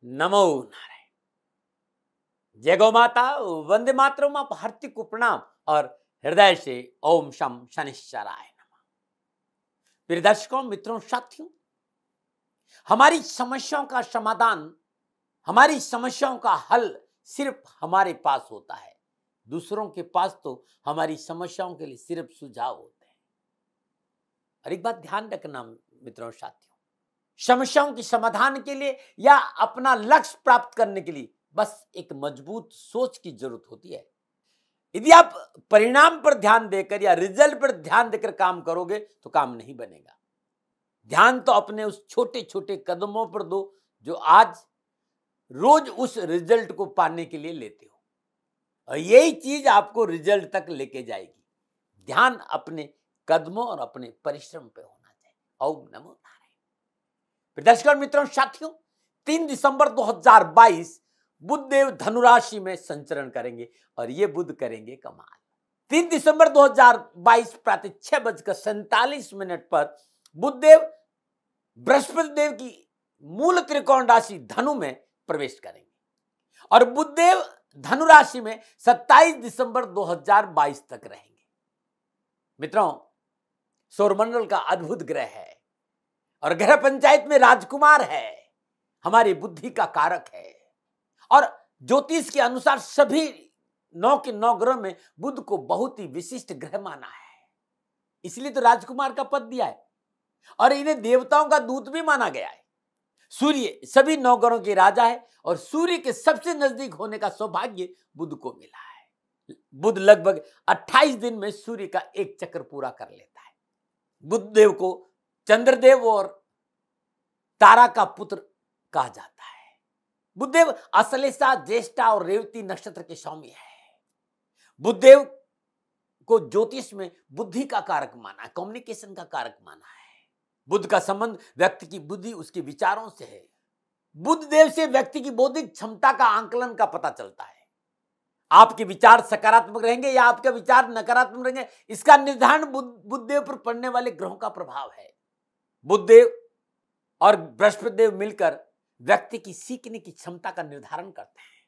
नमो नारायण। जय गौ माता, वंदे मातरम। आप हरती को प्रणाम और हृदय से ओम शम शनिश्चराय नमः। प्रिय दर्शकों, मित्रों, साथियों, हमारी समस्याओं का समाधान, हमारी समस्याओं का हल सिर्फ हमारे पास होता है। दूसरों के पास तो हमारी समस्याओं के लिए सिर्फ सुझाव होते हैं। और एक बात ध्यान रखना मित्रों, साथियों, समस्याओं के समाधान के लिए या अपना लक्ष्य प्राप्त करने के लिए बस एक मजबूत सोच की जरूरत होती है। यदि आप परिणाम पर ध्यान देकर या रिजल्ट पर ध्यान देकर काम करोगे तो काम नहीं बनेगा। ध्यान तो अपने उस छोटे छोटे कदमों पर दो जो आज रोज उस रिजल्ट को पाने के लिए लेते हो, और यही चीज आपको रिजल्ट तक लेके जाएगी। ध्यान अपने कदमों और अपने परिश्रम पे होना चाहिए। ओम नमो नारायण। दर्शकों, मित्रों, साथियों, 3 दिसंबर 2022 बुध देव धनुराशि में संचरण करेंगे और ये बुध करेंगे कमाल। 3 दिसंबर 2022 प्रातः 6:47 पर बुध देव बृहस्पति देव की मूल त्रिकोण राशि धनु में प्रवेश करेंगे और बुध देव धनु राशि में 27 दिसंबर 2022 तक रहेंगे। मित्रों, सौरमंडल का अद्भुत ग्रह है और ग्रह पंचायत में राजकुमार है, हमारी बुद्धि का कारक है। और ज्योतिष के अनुसार सभी 9 के 9 ग्रह में बुध को बहुत ही विशिष्ट ग्रह माना है, इसलिए तो राजकुमार का पद दिया है और इन्हें देवताओं का दूत भी माना गया है। सूर्य सभी 9 ग्रहों के राजा है और सूर्य के सबसे नजदीक होने का सौभाग्य बुध को मिला है। बुध लगभग 28 दिन में सूर्य का एक चक्र पूरा कर लेता है। बुध देव को चंद्रदेव और तारा का पुत्र कहा जाता है। बुधदेव अश्लेषा, ज्येष्ठा और रेवती नक्षत्र के स्वामी है। बुधदेव को ज्योतिष में बुद्धि का कारक माना है, कम्युनिकेशन का कारक माना है। बुध का संबंध व्यक्ति की बुद्धि, उसके विचारों से है। बुध देव से व्यक्ति की बौद्धिक क्षमता का आंकलन का पता चलता है। आपके विचार सकारात्मक रहेंगे या आपके विचार नकारात्मक रहेंगे, इसका निर्धारण बुध देव पर पड़ने वाले ग्रहों का प्रभाव है। बुध देव और बृहस्पति देव मिलकर व्यक्ति की सीखने की क्षमता का निर्धारण करते हैं।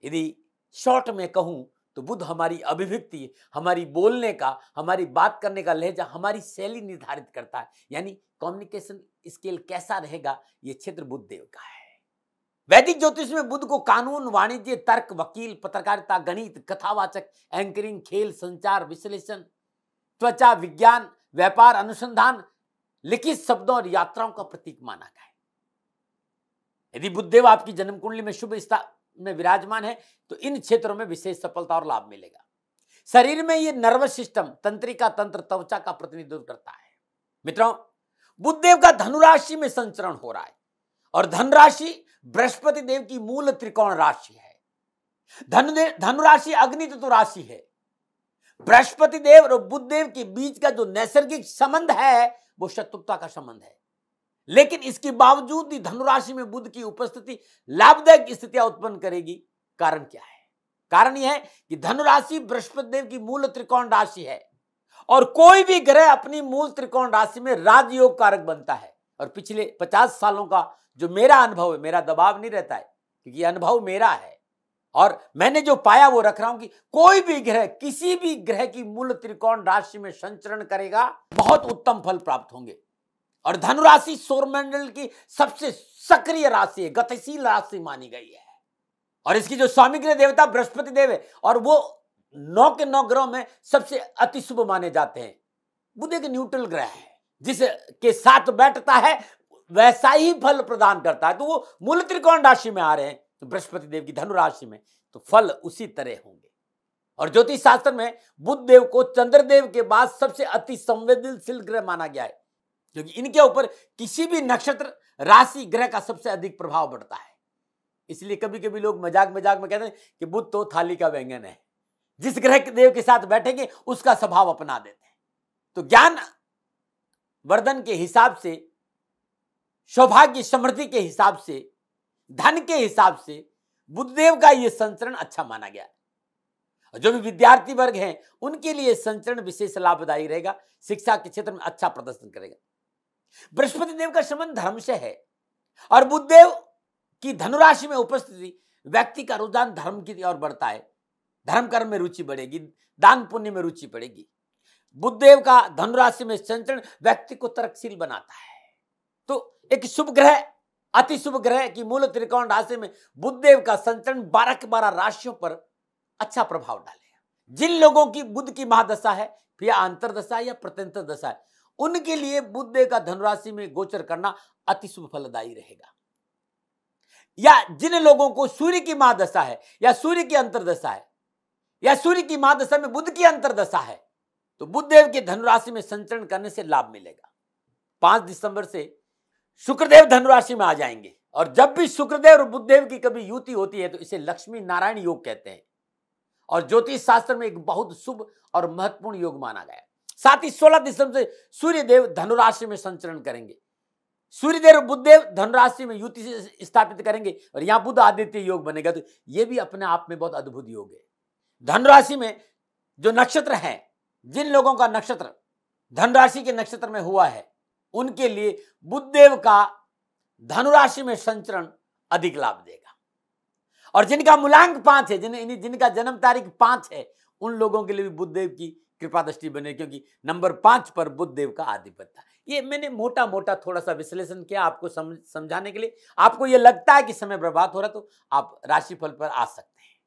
यदि शॉर्ट में कहूं तो बुध हमारी अभिव्यक्ति, हमारी बोलने का, हमारी बात करने का लहजा, हमारी शैली निर्धारित करता है। यानी कम्युनिकेशन स्किल कैसा रहेगा, यह क्षेत्र बुध देव का है। वैदिक ज्योतिष में बुध को कानून, वाणिज्य, तर्क, वकील, पत्रकारिता, गणित, कथावाचक, एंकरिंग, खेल, संचार, विश्लेषण, त्वचा, विज्ञान, व्यापार, अनुसंधान, लिखित शब्दों और यात्राओं का प्रतीक माना गया है। यदि बुधदेव आपकी जन्म कुंडली में शुभ स्थान में विराजमान है तो इन क्षेत्रों में विशेष सफलता और लाभ मिलेगा। शरीर में ये नर्वस सिस्टम, तंत्रिका तंत्र, त्वचा का प्रतिनिधित्व करता है। मित्रों, बुधदेव का धनुराशि में संचरण हो रहा है और धनुराशि बृहस्पति देव की मूल त्रिकोण राशि है। धनुराशि अग्नि तत्व राशि है। बृहस्पति देव और बुधदेव के बीच का जो नैसर्गिक संबंध है वो शत्रुता का संबंध है, लेकिन इसके बावजूद भी धनुराशि में बुध की उपस्थिति लाभदायक स्थितियां उत्पन्न करेगी। कारण क्या है? कारण यह है कि धनुराशि बृहस्पति देव की मूल त्रिकोण राशि है और कोई भी ग्रह अपनी मूल त्रिकोण राशि में राजयोग कारक बनता है। और पिछले 50 सालों का जो मेरा अनुभव है, मेरा दबाव नहीं रहता है क्योंकि अनुभव मेरा है और मैंने जो पाया वो रख रहा हूं कि कोई भी ग्रह, किसी भी ग्रह की मूल त्रिकोण राशि में संचरण करेगा, बहुत उत्तम फल प्राप्त होंगे। और धनुराशि सौरमंडल की सबसे सक्रिय राशि है, गतिशील राशि मानी गई है और इसकी जो स्वामी ग्रह देवता बृहस्पति देव है और वो 9 के 9 ग्रहों में सबसे अति शुभ माने जाते हैं। बुध एक न्यूट्रल ग्रह है, जिसके साथ बैठता है वैसा ही फल प्रदान करता है। तो वो मूल त्रिकोण राशि में आ रहे हैं तो बृहस्पति देव की धनुराशि में, तो फल उसी तरह होंगे। और ज्योतिष शास्त्र में बुध देव को चंद्रदेव के बाद सबसे अति संवेदनशील ग्रह माना गया है क्योंकि इनके ऊपर किसी भी नक्षत्र, राशि, ग्रह का सबसे अधिक प्रभाव पड़ता है। इसलिए कभी कभी लोग मजाक में कहते हैं कि बुध तो थाली का व्यंजन है, जिस ग्रह देव के साथ बैठेंगे उसका स्वभाव अपना देते हैं। तो ज्ञान वर्धन के हिसाब से, सौभाग्य समृद्धि के हिसाब से, धन के हिसाब से बुधदेव का यह संचरण अच्छा माना गया है। जो भी विद्यार्थी वर्ग हैं उनके लिए संचरण विशेष लाभदायी रहेगा, शिक्षा के क्षेत्र में अच्छा प्रदर्शन करेगा। बृहस्पति देव का संबंध धर्म से है और बुधदेव कि धनुराशि में उपस्थिति व्यक्ति का रुझान धर्म की ओर बढ़ता है, धर्म कर्म में रुचि बढ़ेगी, दान पुण्य में रुचि बढ़ेगी। बुधदेव का धनुराशि में संचरण व्यक्ति को तर्कशील बनाता है। तो एक शुभ ग्रह, अति शुभ ग्रह की मूल त्रिकोण राशि में बुधदेव का संचरण 12 के 12 राशियों पर अच्छा प्रभाव डालेगा। जिन लोगों की बुध की महादशा है या अंतरदशा या प्रत्यंतर दशा है, उनके लिए बुधदेव का धनुराशि में गोचर करना अति शुभ फलदायी रहेगा। या जिन लोगों को सूर्य की महादशा है या सूर्य की अंतरदशा है या सूर्य की महादशा में बुध की अंतरदशा है, तो बुधदेव के धनुराशि में संचरण करने से लाभ मिलेगा। 5 दिसंबर से शुक्रदेव धनुराशि में आ जाएंगे, और जब भी शुक्रदेव और बुधदेव की कभी युति होती है तो इसे लक्ष्मी नारायण योग कहते हैं, और ज्योतिष शास्त्र में एक बहुत शुभ और महत्वपूर्ण योग माना गया। साथ ही 16 दिसंबर से सूर्यदेव धनुराशि में संचरण करेंगे। सूर्यदेव और बुधदेव धनुराशि में युति स्थापित करेंगे और यहां बुध आदित्य योग बनेगा, तो यह भी अपने आप में बहुत अद्भुत योग है। धनुराशि में जो नक्षत्र है, जिन लोगों का नक्षत्र धनुराशि के नक्षत्र में हुआ है, उनके लिए बुधदेव का धनुराशि में संचरण अधिक लाभ देगा। और जिनका मूलांक 5 है, जिनका जन्म तारीख 5 है, उन लोगों के लिए भी बुधदेव की कृपा दृष्टि बने, क्योंकि नंबर 5 पर बुधदेव का आधिपत्य था। ये मैंने मोटा मोटा थोड़ा सा विश्लेषण किया आपको समझाने के लिए। आपको ये लगता है कि समय बर्बाद हो रहा, तो आप राशिफल पर आ सकते हैं,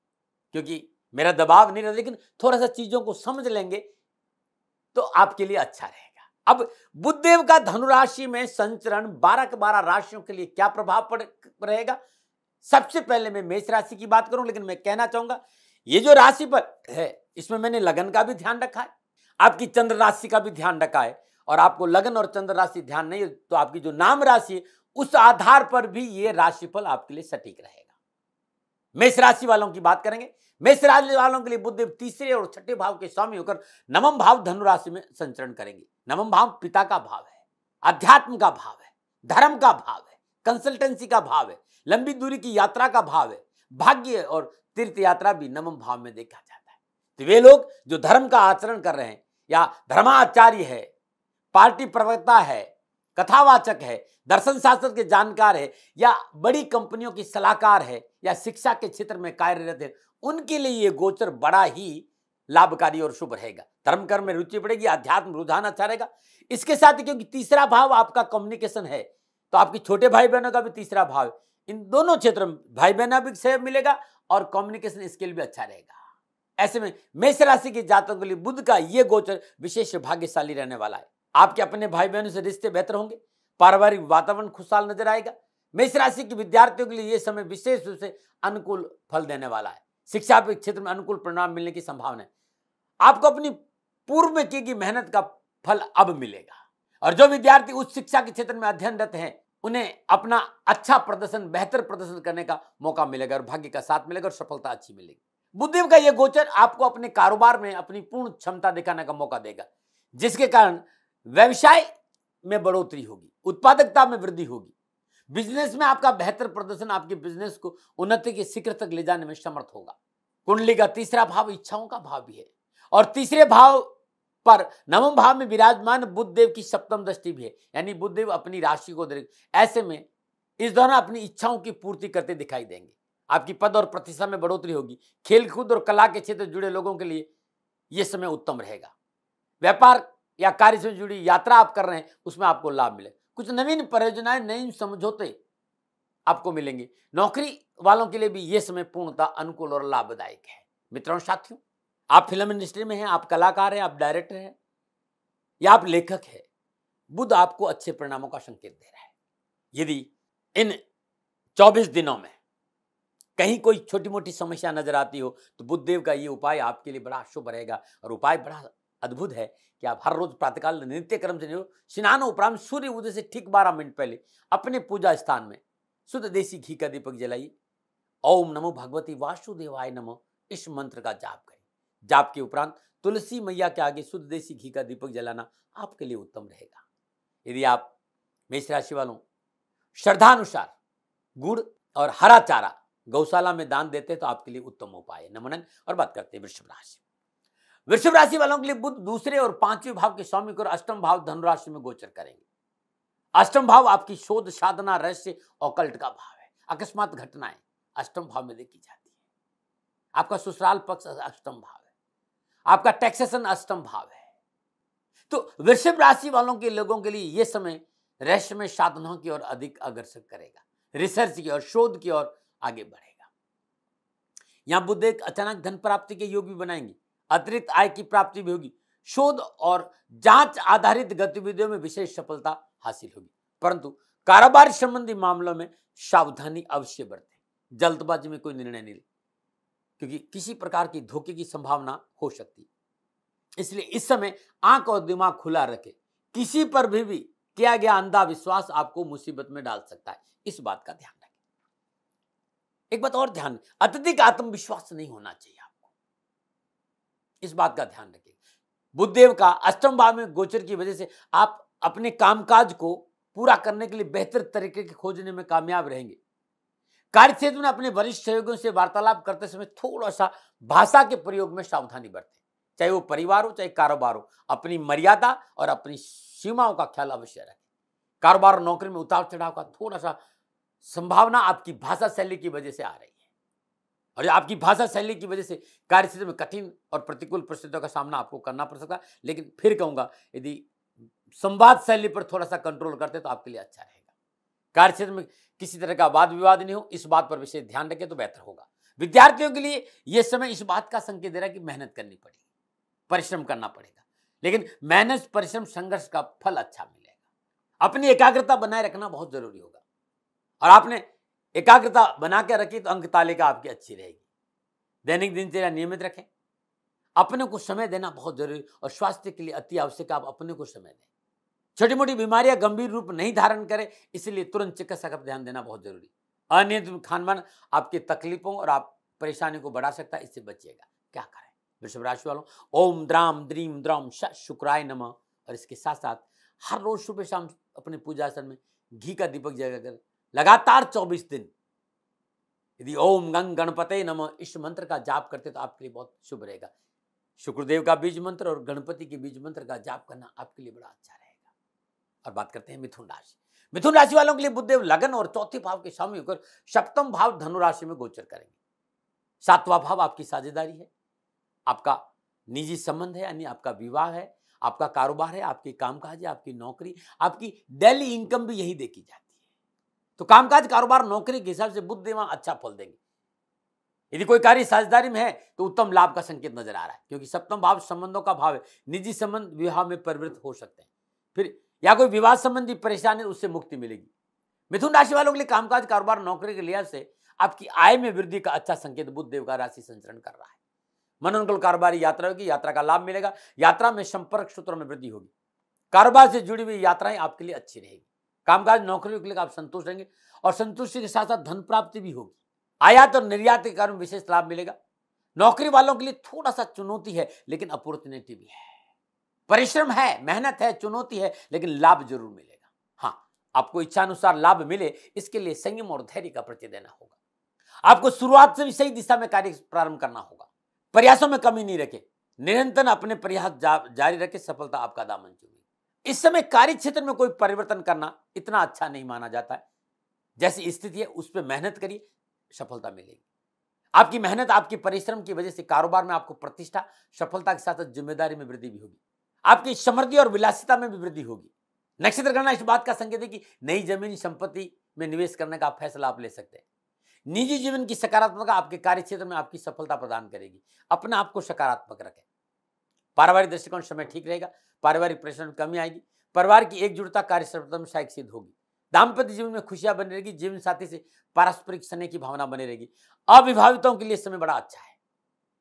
क्योंकि मेरा दबाव नहीं रहता, लेकिन थोड़ा सा चीजों को समझ लेंगे तो आपके लिए अच्छा रहेगा। अब बुधदेव का धनुराशि में संचरण 12 के 12 राशियों के लिए क्या प्रभाव रहेगा। सबसे पहले मैं मेष राशि की बात करूं, लेकिन मैं कहना चाहूंगा ये जो राशि पर है, इसमें मैंने लगन का भी ध्यान रखा है, आपकी चंद्र राशि का भी ध्यान रखा है। और आपको लगन और चंद्र राशि ध्यान नहीं है तो आपकी जो नाम राशि है, उस आधार पर भी ये राशिफल आपके लिए सटीक रहेगा। मेष राशि वालों की बात करेंगे। मेष राशि वालों के लिए बुधदेव तीसरे और छठे भाव के स्वामी होकर नवम भाव धनुराशि में संचरण करेंगे। नवम भाव पिता का भाव है, अध्यात्म का भाव है, धर्म का भाव है, कंसल्टेंसी का भाव है, लंबी दूरी की यात्रा का भाव है, भाग्य और तीर्थ यात्रा भी नवम भाव में देखा जाता है। तो वे लोग जो धर्म का आचरण कर रहे हैं, या धर्माचार्य है, पार्टी प्रवक्ता है, कथावाचक है, दर्शन शास्त्र के जानकार है, या बड़ी कंपनियों की सलाहकार है, या शिक्षा के क्षेत्र में कार्यरत है, उनके लिए ये गोचर बड़ा ही लाभकारी और शुभ रहेगा। धर्म कर्म में रुचि बढ़ेगी, अध्यात्म रुझान अच्छा रहेगा। इसके साथ ही क्योंकि तीसरा भाव आपका कम्युनिकेशन है, तो आपके छोटे भाई बहनों का भी तीसरा भाव, इन दोनों क्षेत्रों में भाई बहनों भी सहयोग मिलेगा और कम्युनिकेशन स्किल भी अच्छा रहेगा। ऐसे में मेष राशि के जातकों के लिए बुध का ये गोचर विशेष भाग्यशाली रहने वाला है। आपके अपने भाई बहनों से रिश्ते बेहतर होंगे, पारिवारिक वातावरण खुशहाल नजर आएगा। मेष राशि के विद्यार्थियों के लिए यह समय विशेष रूप से अनुकूल फल देने वाला है। शिक्षा के क्षेत्र में अनुकूल परिणाम मिलने की संभावना है। आपको अपनी पूर्व में की गई मेहनत का फल अब मिलेगा, और जो विद्यार्थी उच्च शिक्षा के क्षेत्र में अध्ययनरत हैं, उन्हें अपना अच्छा प्रदर्शन, बेहतर प्रदर्शन करने का मौका मिलेगा और भाग्य का साथ मिलेगा और सफलता अच्छी मिलेगी। बुधदेव का यह गोचर आपको अपने कारोबार में अपनी पूर्ण क्षमता दिखाने का मौका देगा, जिसके कारण व्यवसाय में बढ़ोतरी होगी, उत्पादकता में वृद्धि होगी, बिजनेस में आपका बेहतर प्रदर्शन आपके बिजनेस को उन्नति के शिखर तक ले जाने में समर्थ होगा। कुंडली का तीसरा भाव इच्छाओं का भाव भी है, और तीसरे भाव पर नवम भाव में विराजमान बुधदेव की सप्तम दृष्टि भी है, यानी बुधदेव अपनी राशि को देख, ऐसे में इस दौरान अपनी इच्छाओं की पूर्ति करते दिखाई देंगे। आपकी पद और प्रतिष्ठा में बढ़ोतरी होगी। खेलकूद और कला के क्षेत्र से जुड़े लोगों के लिए यह समय उत्तम रहेगा। व्यापार या कार्य से जुड़ी यात्रा आप कर रहे हैं, उसमें आपको लाभ मिले। कुछ नवीन परियोजनाएं, नए समझौते आपको मिलेंगे। नौकरी वालों के लिए भी यह समय पूर्णतः अनुकूल और लाभदायक है। मित्रों, साथियों, आप फिल्म इंडस्ट्री में हैं, आप कलाकार हैं, आप डायरेक्टर हैं, या आप लेखक हैं, बुध आपको अच्छे परिणामों का संकेत दे रहा है। यदि इन 24 दिनों में कहीं कोई छोटी मोटी समस्या नजर आती हो, तो बुधदेव का ये उपाय आपके लिए बड़ा शुभ रहेगा। और उपाय बड़ा अद्भुत है कि आप हर रोज प्रातःकाल नित्य क्रम से स्नान उपरांत सूर्य उदय से ठीक 12 मिनट पहले अपने पूजा स्थान में शुद्ध देसी घी का दीपक जलाइए। ओम नमो भगवती वासुदेवाय नमो, इस मंत्र का जाप करें। जाप के उपरांत तुलसी मैया के आगे शुद्ध देसी घी का दीपक जलाना आपके लिए उत्तम रहेगा। यदि आप मेष राशि वालों श्रद्धानुसार गुड़ और हरा चारा गौशाला में दान देते हैं, तो आपके लिए उत्तम उपाय है। नमन। और बात करते हैं वृषभ राशि। वृषभ राशि वालों के लिए बुध दूसरे और 5वें भाव के स्वामी और अष्टम भाव धनुराशि में गोचर करेंगे। अष्टम भाव आपकी शोध, साधना, रहस्य, ऑकल्ट का भाव है। अकस्मात घटनाएं अष्टम भाव में देखी जाती है। आपका ससुराल पक्ष अष्टम भाव है, आपका टैक्सेशन अष्टम भाव है। तो वृषभ राशि वालों के लोगों के लिए यह समय रहस्यमय साधनों की ओर अधिक अग्रसर करेगा, रिसर्च की ओर, शोध की ओर आगे बढ़ेगा। यहां बुध एक अचानक धन प्राप्ति के योग भी बनाएंगे, अतिरिक्त आय की प्राप्ति भी होगी, शोध और जांच आधारित गतिविधियों में विशेष सफलता हासिल होगी। परंतु कारोबार संबंधी मामलों में सावधानी अवश्य बरतें, जल्दबाजी में कोई निर्णय नहीं ले, क्योंकि किसी प्रकार की धोखे की संभावना हो सकती है। इसलिए इस समय आंख और दिमाग खुला रखें, किसी पर भी किया गया अंधा विश्वास आपको मुसीबत में डाल सकता है, इस बात का ध्यान रखें। एक बात और ध्यान, अत्यधिक आत्मविश्वास नहीं होना चाहिए आपको, इस बात का ध्यान रखें। बुधदेव का अष्टम भाव में गोचर की वजह से आप अपने कामकाज को पूरा करने के लिए बेहतर तरीके के खोजने में कामयाब रहेंगे। कार्य क्षेत्र में अपने वरिष्ठ सहयोगियों से वार्तालाप करते समय थोड़ा सा भाषा के प्रयोग में सावधानी बरतें, चाहे वो परिवार हो चाहे कारोबार हो। अपनी मर्यादा और अपनी सीमाओं का ख्याल अवश्य रखें। कारोबार और नौकरी में उतार चढ़ाव का थोड़ा सा संभावना आपकी भाषा शैली की वजह से आ रही है, और आपकी भाषा शैली की वजह से कार्य क्षेत्र में कठिन और प्रतिकूल परिस्थितियों का सामना आपको करना पड़ सकता है। लेकिन फिर कहूंगा, यदि संवाद शैली पर थोड़ा सा कंट्रोल करते तो आपके लिए अच्छा रहेगा। कार्य क्षेत्र में किसी तरह का वाद विवाद नहीं हो, इस बात पर विशेष ध्यान रखें तो बेहतर होगा। विद्यार्थियों के लिए यह समय इस बात का संकेत दे रहा है कि मेहनत करनी पड़ेगी, परिश्रम करना पड़ेगा, लेकिन मेहनत, परिश्रम, संघर्ष का फल अच्छा मिलेगा। अपनी एकाग्रता बनाए रखना बहुत जरूरी होगा, और आपने एकाग्रता बना के रखी तो अंक तालिका आपकी अच्छी रहेगी। दैनिक दिनचर्या नियमित रखें, अपने को समय देना बहुत जरूरी, और स्वास्थ्य के लिए अति आवश्यक आप अपने को समय दें। छोटी मोटी बीमारियां गंभीर रूप नहीं धारण करें, इसलिए तुरंत चिकित्सा का ध्यान देना बहुत जरूरी। अनियमित खान-पान आपकी तकलीफों और आप परेशानी को बढ़ा सकता है, इससे बचिएगा। क्या करें वृषभ राशि वालों? ओम द्राम द्रीम द्रौम श शुक्राय नमः। और इसके साथ साथ हर रोज सुबह शाम अपने पूजासन में घी का दीपक जलाकर लगातार 24 दिन यदि ओम गंग गणपते नमः इस मंत्र का जाप करते तो आपके लिए बहुत शुभ रहेगा। शुक्रदेव का बीज मंत्र और गणपति के बीज मंत्र का जाप करना आपके लिए बड़ा अच्छा रहेगा। और बात करते हैं मिथुन राशि। मिथुन राशि वालों के लिए बुधदेव लगन और चौथे भाव के स्वामी होकर सप्तम भाव धनु राशि में गोचर करेंगे। सातवां भाव आपकी साझेदारी है, आपका निजी संबंध है, यानी आपका विवाह है, आपका कारोबार है, आपकी कामकाज है, आपकी नौकरी, आपकी डेली इनकम भी यही देखी जाती है। तो कामकाज, कारोबार, नौकरी के हिसाब से बुधदेव अच्छा फल देंगे। यदि कोई कार्य साझेदारी में है तो उत्तम लाभ का संकेत नजर आ रहा है, क्योंकि सप्तम भाव संबंधों का भाव है। निजी संबंध विवाह में परिवर्तित हो सकते हैं, फिर या कोई विवाद संबंधी परेशानी, उससे मुक्ति मिलेगी। मिथुन राशि वालों के लिए कामकाज, कारोबार, नौकरी के लिहाज से आपकी आय में वृद्धि का अच्छा संकेत बुधदेव का राशि संचरण कर रहा है। मनोनुकूल कारोबारी यात्रा होगी, यात्रा का लाभ मिलेगा, यात्रा में संपर्क सूत्रों में वृद्धि होगी। कारोबार से जुड़ी हुई यात्राएं आपके लिए अच्छी रहेगी। कामकाज, नौकरी के लिए आप संतुष्ट रहेंगे, और संतुष्टि के साथ साथ धन प्राप्ति भी होगी। आयात और निर्यात के कारण विशेष लाभ मिलेगा। नौकरी वालों के लिए थोड़ा सा चुनौती है, लेकिन अपॉर्चुनिटी भी है। परिश्रम है, मेहनत है, चुनौती है, लेकिन लाभ जरूर मिलेगा। हाँ, आपको इच्छानुसार लाभ मिले, इसके लिए संयम और धैर्य का परिचय देना होगा। आपको शुरुआत से भी सही दिशा में कार्य प्रारंभ करना होगा। प्रयासों में कमी नहीं रखें, निरंतर अपने प्रयास जारी रखें, सफलता आपका दामन चूमे। इस समय कार्य क्षेत्र में कोई परिवर्तन करना इतना अच्छा नहीं माना जाता है। जैसी स्थिति है उस पर मेहनत करिए, सफलता मिलेगी। आपकी मेहनत, आपकी परिश्रम की वजह से कारोबार में आपको प्रतिष्ठा, सफलता के साथ साथ जिम्मेदारी में वृद्धि भी होगी। आपकी समृद्धि और विलासिता में भी वृद्धि होगी। नक्षत्र गणना इस बात का संकेत है कि नई जमीन संपत्ति में निवेश करने का फैसला आप ले सकते हैं। निजी जीवन की सकारात्मकता आपके कार्य क्षेत्र में आपकी सफलता प्रदान करेगी। अपने आप को सकारात्मक रखें। पारिवारिक दृष्टिकोण समय ठीक रहेगा, पारिवारिक प्रेशर में कमी आएगी, परिवार की एकजुटता कार्य सफलता में सहायक सिद्ध होगी। दाम्पत्य जीवन में खुशियां बनी रहेगी, जीवन साथी से पारस्परिक स्नेह की भावना बनी रहेगी। अविवाहितों के लिए समय बड़ा अच्छा है।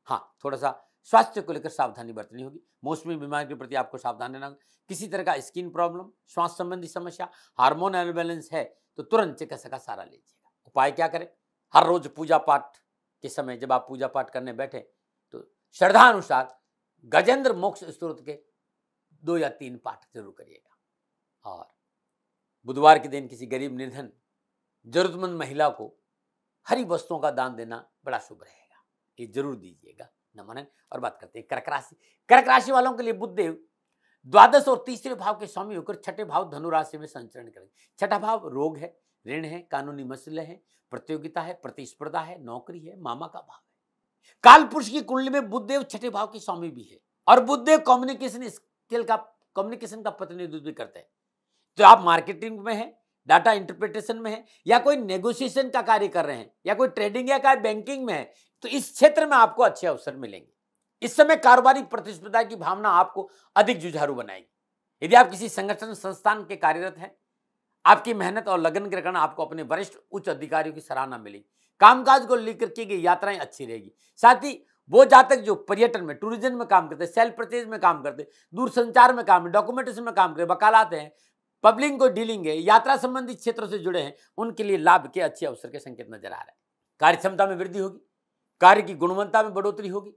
हाँ, थोड़ा सा स्वास्थ्य को लेकर सावधानी बरतनी होगी। मौसमी बीमारी के प्रति आपको सावधान रहना होगा। किसी तरह का स्किन प्रॉब्लम, श्वास संबंधी समस्या, हार्मोन अनबैलेंस है तो तुरंत चिकित्सक का सहारा लीजिएगा। उपाय क्या करें? हर रोज पूजा पाठ के समय जब आप पूजा पाठ करने बैठे तो श्रद्धा अनुसार गजेंद्र मोक्ष स्तोत्र के 2 या 3 पाठ जरूर करिएगा। और बुधवार के दिन किसी गरीब, निर्धन, जरूरतमंद महिला को हरी वस्तुओं का दान देना बड़ा शुभ रहेगा, ये जरूर दीजिएगा। नमन। और बात करते हैं कर्क राशि। कर्क राशि वालों के लिए बुधदेव द्वादश और तीसरे भाव के स्वामी होकर छठे भाव धनु राशि में संचरण करेंगे। छठा भाव रोग है, ऋण है, कानूनी मसले हैं, प्रतियोगिता है, प्रतिस्पर्धा है, नौकरी है, मामा का भाव है। काल पुरुष की कुंडली में बुधदेव छठे भाव की स्वामी भी है और बुधदेव कम्युनिकेशन का प्रतिनिधित्व भी करते हैं। तो आप मार्केटिंग में हैं, डाटा इंटरप्रिटेशन में है, या कोई नेगोशिएशन का कार्य कर रहे हैं, या कोई ट्रेडिंग या कोई बैंकिंग में है, तो इस क्षेत्र में आपको अच्छे अवसर मिलेंगे। इस समय कारोबारी प्रतिस्पर्धा की भावना आपको अधिक जुझारू बनाएगी। यदि आप किसी संगठन संस्थान के कार्यरत हैं, आपकी मेहनत और लगन के कारण आपको अपने वरिष्ठ उच्च अधिकारियों की सराहना मिलेगी। कामकाज को लेकर की गई यात्राएं अच्छी रहेगी। साथ ही वो जातक जो पर्यटन में, टूरिज्म में काम करते, सेल परचेज में काम करते, दूरसंचार में काम, डॉक्यूमेंटेशन में काम करते, वकालत हैं, पब्लिक को डीलिंग है, यात्रा संबंधित क्षेत्रों से जुड़े हैं, उनके लिए लाभ के अच्छे अवसर के संकेत नजर आ रहे हैं। कार्य क्षमता में वृद्धि होगी, कार्य की गुणवत्ता में बढ़ोतरी होगी,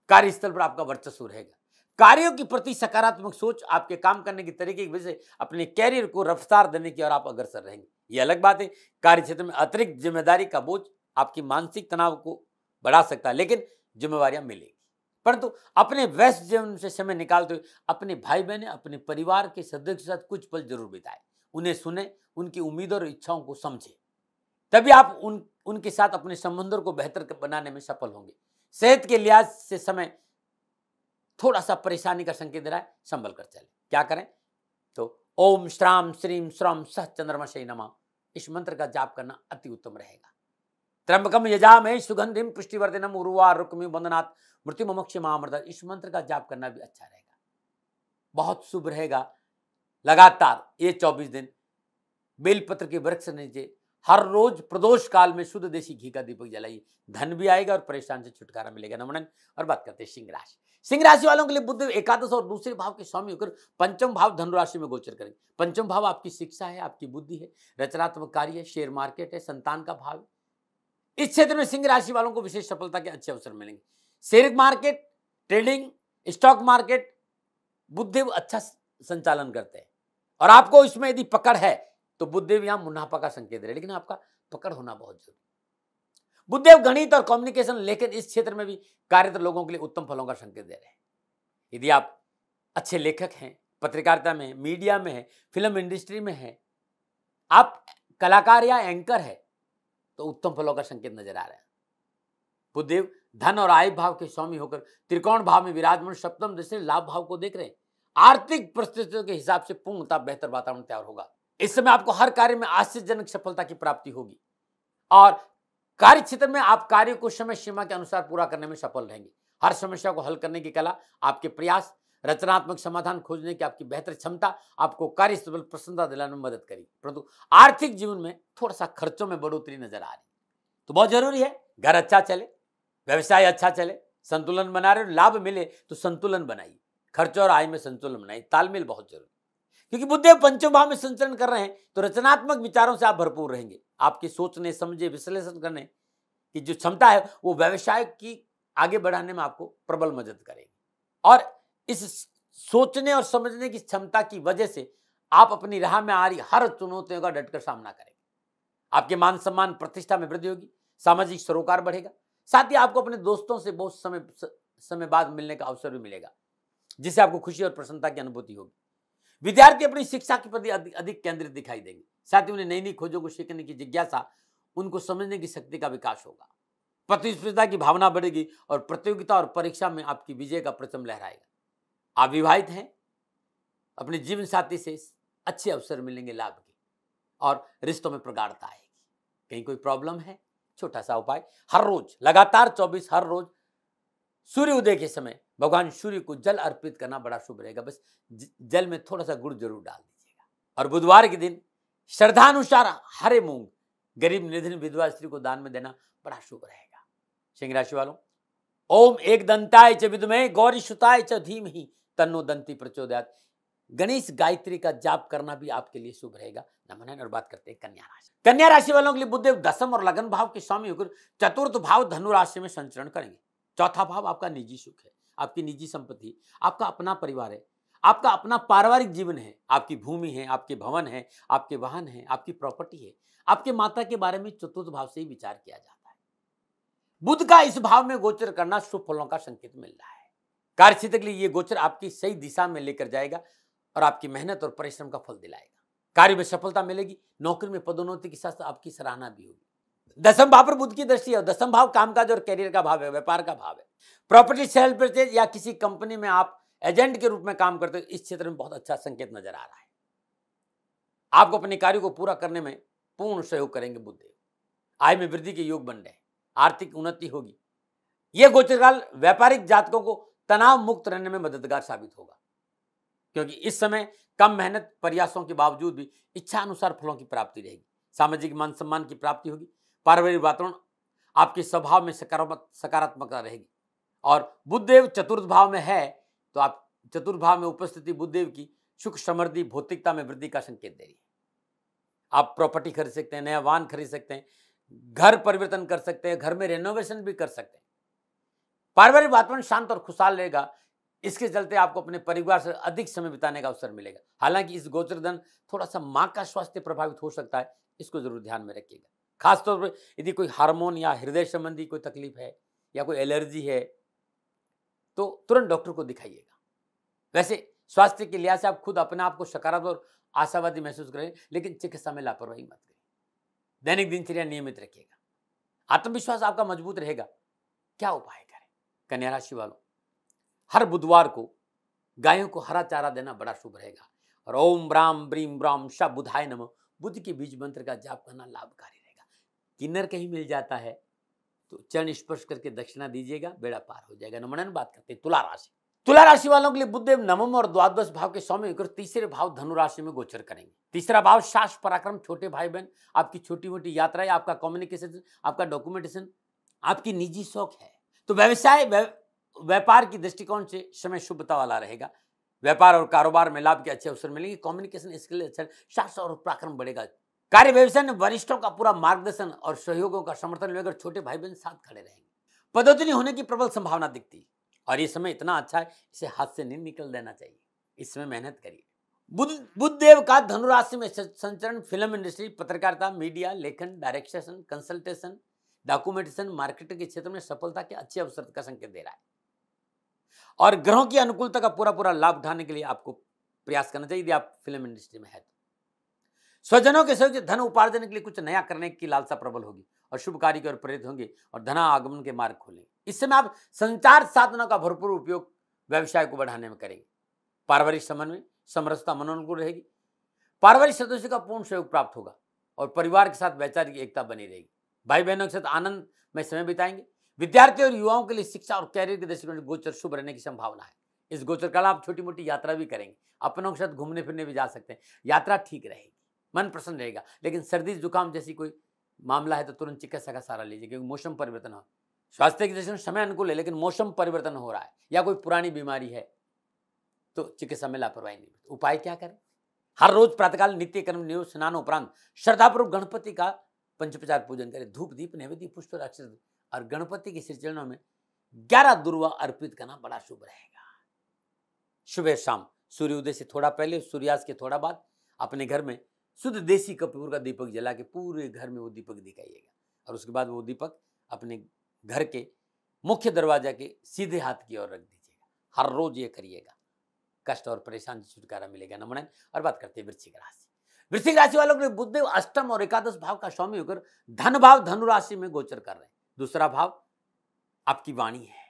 कार्यस्थल पर आपका वर्चस्व रहेगा। कार्यों के प्रति सकारात्मक सोच आपके काम करने के तरीके की वजह से अपने कैरियर को रफ्तार देने की ओर आप अग्रसर रहेंगे। ये अलग बात है, कार्य क्षेत्र में अतिरिक्त जिम्मेदारी का बोझ आपकी मानसिक तनाव को बढ़ा सकता है, लेकिन जिम्मेवारियां मिलेगी। परंतु अपने व्यस्त जीवन से समय निकालते हुए अपने भाई बहन, अपने परिवार के सदस्यों के साथ कुछ पल जरूर बिताएं। उन्हें सुने, उनकी उम्मीदों और इच्छाओं को समझें, तभी आप उनके साथ अपने संबंधों को बेहतर बनाने में सफल होंगे। सेहत के लिहाज से समय थोड़ा सा परेशानी का संकेत दे रहा है, संभल कर चले। क्या करें? तो ओम श्राम श्रीम श्रम सह चंद्रमशे नमः, इस मंत्र का जाप करना अति उत्तम रहेगा। त्र्यंबकम यजामहे सुगंधिम पुष्टिवर्धनम उर्वारुकमिव बंधनात् मृत्युमोक्षमामृतात्, इस मंत्र का जाप करना भी अच्छा रहेगा, बहुत शुभ रहेगा। लगातार ये 24 दिन बेलपत्र के वृक्ष नीचे हर रोज प्रदोष काल में शुद्ध देसी घी का दीपक जलाइए, धन भी आएगा और परेशान से छुटकारा मिलेगा। नमन। और बात करते हैं सिंह राशि। सिंह राशि वालों के लिए बुध एकादश और दूसरे भाव के स्वामी होकर पंचम भाव धनु राशि में गोचर करेंगे। पंचम भाव आपकी शिक्षा है, आपकी बुद्धि है, रचनात्मक कार्य है, शेयर मार्केट है, संतान का भाव है। इस क्षेत्र में सिंह राशि वालों को विशेष सफलता के अच्छे अवसर मिलेंगे। Share market, trading, stock market Budhdev अच्छा संचालन करते हैं और आपको इसमें यदि पकड़ है तो बुधदेव यहां मुनाफा का संकेत है, लेकिन आपका पकड़ होना बहुत जरूरी। बुधदेव गणित और कम्युनिकेशन, लेकिन इस क्षेत्र में भी कार्यरत लोगों के लिए उत्तम फलों का संकेत दे रहे हैं। यदि आप अच्छे लेखक हैं, पत्रकारिता में, मीडिया में है, फिल्म इंडस्ट्री में है, आप कलाकार या एंकर है, तो उत्तम फलों का संकेत नजर आ रहा है। बुधदेव धन और आय भाव के स्वामी होकर त्रिकोण भाव में विराजमान सप्तम दृष्टि लाभ भाव को देख रहे हैं। आर्थिक परिस्थितियों के हिसाब से पूर्णतः बेहतर वातावरण तैयार होगा। इस समय आपको हर कार्य में आश्चर्यजनक सफलता की प्राप्ति होगी और कार्य क्षेत्र में आप कार्य को समय सीमा के अनुसार पूरा करने में सफल रहेंगे। हर समस्या को हल करने की कला, आपके प्रयास, रचनात्मक समाधान खोजने की आपकी बेहतर क्षमता आपको कार्यस्थल पर प्रसन्नता दिलाने में मदद करेगी। परंतु आर्थिक जीवन में थोड़ा सा खर्चों में बढ़ोतरी नजर आ रही, तो बहुत जरूरी है घर अच्छा चले, व्यवसाय अच्छा चले, संतुलन बना रहे, लाभ मिले तो संतुलन बनाइए, खर्च और आय में संतुलन बनाइए, तालमेल बहुत जरूरी। क्योंकि बुधदेव पंचम भाव में संचरण कर रहे हैं तो रचनात्मक विचारों से आप भरपूर रहेंगे। आपकी सोचने, समझे, विश्लेषण करने की जो क्षमता है वो व्यवसाय की आगे बढ़ाने में आपको प्रबल मदद करेगी और इस सोचने और समझने की क्षमता की वजह से आप अपनी राह में आ रही हर चुनौतियों का डटकर सामना करेंगे। आपके मान सम्मान, प्रतिष्ठा में वृद्धि होगी, सामाजिक सरोकार बढ़ेगा। साथ ही आपको अपने दोस्तों से बहुत समय बाद मिलने का अवसर भी मिलेगा, जिससे आपको खुशी और प्रसन्नता की अनुभूति होगी। विद्यार्थी अपनी शिक्षा के प्रति अधिक केंद्रित दिखाई देंगे। साथ ही उन्हें नई नई खोजों को सीखने की जिज्ञासा, उनको समझने की शक्ति का विकास होगा। प्रतिस्पर्धा की भावना बढ़ेगी और प्रतियोगिता और परीक्षा में आपकी विजय का परचम लहराएगा। आप विवाहित हैं, अपने जीवन साथी से अच्छे अवसर मिलेंगे लाभ के और रिश्तों में प्रगाढ़ता आएगी। कहीं कोई प्रॉब्लम है, छोटा सा उपाय, हर रोज लगातार 24 हर रोज सूर्य उदय के समय भगवान सूर्य को जल अर्पित करना बड़ा शुभ रहेगा। बस जल में थोड़ा सा गुड़ जरूर डाल दीजिएगा। और बुधवार के दिन श्रद्धानुसार हरे मूंग गरीब निर्धन विधवा स्त्री को दान में देना बड़ा शुभ रहेगा। सिंह राशि वालों, ओम एक दंताय च विद्महे गौरी सुताय च धीमहि तन्नो दंती प्रचोदयात्, गणेश गायत्री का जाप करना भी आपके लिए शुभ रहेगा। नमन। और बात करते हैं कन्या राशि। कन्या राशि वालों के लिए बुधदेव दशम और लगन भाव के स्वामी होकर चतुर्थ भाव धनु राशि में संचरण करेंगे। चौथा भाव आपका निजी सुख है, आपकी निजी संपत्ति, आपका अपना परिवार है, आपका अपना पारिवारिक जीवन है, आपकी भूमि है, आपके भवन है, आपके वाहन है, आपकी प्रॉपर्टी है। आपके माता के बारे में चतुर्थ भाव से ही विचार किया जाता है। बुध का इस भाव में गोचर करना शुभ फलों का संकेत मिल रहा है। कार्यक्षेत्र के लिए ये गोचर आपकी सही दिशा में लेकर जाएगा और आपकी मेहनत और परिश्रम का फल दिलाएगा। कार्य में सफलता मिलेगी, नौकरी में पदोन्नति के साथ आपकी सराहना भी होगी। दसम भाव पर बुध की दृष्टि है। दसम भाव कामकाज और करियर का भाव है, व्यापार का भाव है। प्रॉपर्टी सेल परचेज या किसी कंपनी में आप एजेंट के रूप में काम करते हो, इस क्षेत्र में बहुत अच्छा संकेत नजर आ रहा है। आपको अपने कार्य को पूरा करने में पूर्ण सहयोग करेंगे बुधदेव। आय में वृद्धि के योग बन रहे हैं, आर्थिक उन्नति होगी। यह गोचर काल व्यापारिक जातकों को तनाव मुक्त रहने में मददगार साबित होगा, क्योंकि इस समय कम मेहनत प्रयासों के बावजूद भी इच्छा अनुसार फलों की प्राप्ति रहेगी। सामाजिक मान सम्मान की प्राप्ति होगी। पारिवारिक वातावरण आपके स्वभाव में सकारात्मकता रहेगी। और बुधदेव चतुर्थ भाव में है, तो आप चतुर्थ भाव में उपस्थिति बुधदेव की सुख समृद्धि भौतिकता में वृद्धि का संकेत दे रही है। आप प्रॉपर्टी खरीद सकते हैं, नया वाहन खरीद सकते हैं, घर परिवर्तन कर सकते हैं, घर में रेनोवेशन भी कर सकते हैं। पारिवारिक वातावरण शांत और खुशहाल रहेगा। इसके चलते आपको अपने परिवार से अधिक समय बिताने का अवसर मिलेगा। हालांकि इस गोचर दिन थोड़ा सा मां का स्वास्थ्य प्रभावित हो सकता है, इसको जरूर ध्यान में रखिएगा। खासतौर पर यदि कोई हार्मोन या हृदय संबंधी कोई तकलीफ है या कोई एलर्जी है तो तुरंत डॉक्टर को दिखाइएगा। वैसे स्वास्थ्य के लिहाज से आप खुद अपने आप को सकारात्मक और आशावादी महसूस करें, लेकिन चिकित्सा में लापरवाही मत करें। दैनिक दिनचर्या नियमित रखिएगा। आत्मविश्वास आपका मजबूत रहेगा। क्या उपाय करें? कन्या राशि वालों, हर बुधवार को गायों को हरा चारा देना बड़ा शुभ रहेगा। और ओम ब्राम ब्रीम ब्राम श बुधाय नमः बुद्ध के बीज मंत्र का जाप करना लाभकारी रहेगा। किन्नर कहीं मिल जाता है तो चरण स्पर्श करके दक्षिणा दीजिएगा, बेड़ा पार हो जाएगा। नमन बात करते हैं तुला राशि। तुला राशि वालों के लिए बुधदेव नवम और द्वादश भाव के स्वामी होकर तीसरे भाव धनु राशि में गोचर करेंगे। तीसरा भाव साहस पराक्रम, छोटे भाई बहन, आपकी छोटी मोटी यात्राएं, आपका कम्युनिकेशन, आपका डॉक्यूमेंटेशन, आपकी निजी शौक है। तो व्यवसाय व्यापार की दृष्टिकोण से समय शुभता वाला रहेगा। व्यापार और कारोबार में लाभ के अच्छे अवसर मिलेंगे। कम्युनिकेशन स्किल अच्छा, साहस और पराक्रम बढ़ेगा। कार्य व्यवसाय में वरिष्ठों का पूरा मार्गदर्शन और सहयोगों का समर्थन लेकर छोटे भाई बहन साथ खड़े रहेंगे। पदोन्नति होने की प्रबल संभावना दिखती है और ये समय इतना अच्छा है, इसे हाथ से नहीं निकल देना चाहिए। इस समय मेहनत करिए। बुधदेव का धनु राशि में संचरण फिल्म इंडस्ट्री, पत्रकारिता, मीडिया, लेखन, डायरेक्शन, कंसल्टेशन, डॉक्यूमेंटेशन, मार्केटिंग के क्षेत्र में सफलता के अच्छे अवसर का संकेत दे रहा है। और ग्रहों की अनुकूलता का पूरा लाभ उठाने के लिए आपको प्रयास करना चाहिए। यदि आप फिल्म इंडस्ट्री में है तो स्वजनों के सहयोग से धन उपार्जन के लिए कुछ नया करने की लालसा प्रबल होगी और शुभ कार्य की ओर प्रेरित होंगे और धना आगमन के मार्ग खोलेंगे। इस समय आप संचार साधनों का भरपूर उपयोग व्यवसाय को बढ़ाने में करेंगे। पारिवारिक संबंध में समरसता मनोनुकूल रहेगी। पारिवारिक सदस्यों का पूर्ण सहयोग प्राप्त होगा और परिवार के साथ वैचारिक एकता बनी रहेगी। भाई बहनों के साथ आनंद में समय बिताएंगे। विद्यार्थी और युवाओं के लिए शिक्षा और कैरियर के दृष्टिकोण से गोचर शुभ रहने की संभावना है। इस गोचर काल आप छोटी मोटी यात्रा भी करेंगे। अपनों के साथ घूमने फिरने भी जा सकते हैं। यात्रा ठीक रहेगी, मन प्रसन्न रहेगा। लेकिन सर्दी जुकाम जैसी कोई मामला है तो तुरंत चिकित्सा का सहारा लीजिए, क्योंकि मौसम परिवर्तन हो। स्वास्थ्य की दृष्टि से समय अनुकूल है, लेकिन मौसम परिवर्तन हो रहा है या कोई पुरानी बीमारी है तो चिकित्सा में लापरवाही नहीं। उपाय क्या करें? हर रोज प्रातःकाल नित्य कर्म नियोग स्नान उपरांत श्रद्धापूर्वक गणपति का पंचोपचार पूजन करें। धूप दीप नैवेद्य पुष्प अक्षत और गणपति के श्री चरणों में 11 दुर्वा अर्पित करना बड़ा शुभ रहेगा। सुबह शाम सूर्योदय से थोड़ा पहले, सूर्यास्त के थोड़ा बाद अपने घर में शुद्ध देसी कपूर का दीपक जला के पूरे घर में वो दीपक दिखाइएगा और उसके बाद वो दीपक अपने घर के मुख्य दरवाजा के सीधे हाथ की ओर रख दीजिएगा। हर रोज ये करिएगा, कष्ट और परेशानी से छुटकारा मिलेगा। नमन। और बात करते हैं वृश्चिक राशि। वृश्चिक राशि वालों के लिए बुधदेव अष्टम और एकादश भाव का स्वामी होकर धन भाव धनु राशि में गोचर कर रहे हैं। दूसरा भाव आपकी वाणी है,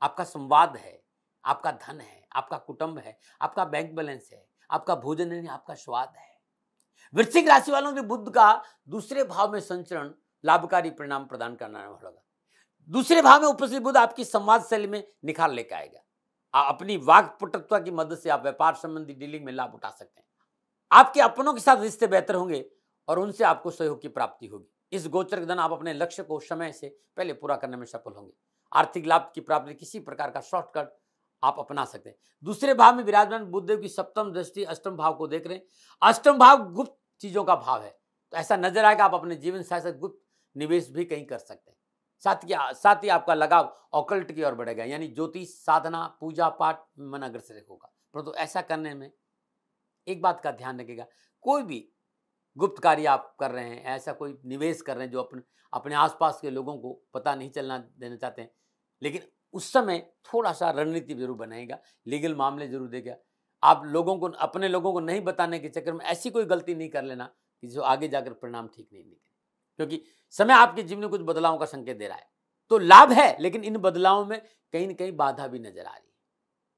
आपका संवाद है, आपका धन है, आपका कुटुंब है, आपका बैंक बैलेंस है, आपका भोजन है, आपका स्वाद है। वृश्चिक राशि वालों के बुध का दूसरे भाव में संचरण लाभकारी परिणाम प्रदान करना होगा। दूसरे भाव में उपस्थित बुध आपकी संवाद शैली में निखार लेकर आएगा। अपनी वाक्पटुता की मदद से आप व्यापार संबंधी डीलिंग में लाभ उठा सकते हैं। आपके अपनों के साथ रिश्ते बेहतर होंगे और उनसे आपको सहयोग की प्राप्ति होगी। इस गोचर के दिन आप अपने लक्ष्य को समय से पहले पूरा करने में सफल होंगे। आर्थिक लाभ की प्राप्ति किसी प्रकार का शॉर्टकट आप अपना सकते हैं। दूसरे भाव में विराजमान बुधदेव की सप्तम दृष्टि अष्टम भाव को देख रहे हैं। अष्टम भाव गुप्त चीजों का भाव है, तो ऐसा नजर आएगा आप अपने जीवन साथ गुप्त निवेश भी कहीं कर सकते हैं। साथ ही आपका लगाव ऑकल्ट की ओर बढ़ेगा, यानी ज्योतिष साधना पूजा पाठ मन अग्रसर होगा। परंतु ऐसा करने में एक बात का ध्यान रखिएगा, कोई भी गुप्त कार्य आप कर रहे हैं, ऐसा कोई निवेश कर रहे हैं जो अपने आसपास के लोगों को पता नहीं चलना देना चाहते हैं, लेकिन उस समय थोड़ा सा रणनीति जरूर बनाएगा, लीगल मामले जरूर देगा। आप लोगों को, अपने लोगों को नहीं बताने के चक्कर में ऐसी कोई गलती नहीं कर लेना कि जो आगे जाकर परिणाम ठीक नहीं निकले, क्योंकि समय आपके जीवन में कुछ बदलावों का संकेत दे रहा है। तो लाभ है, लेकिन इन बदलावों में कहीं ना कहीं बाधा भी नजर आ रही है।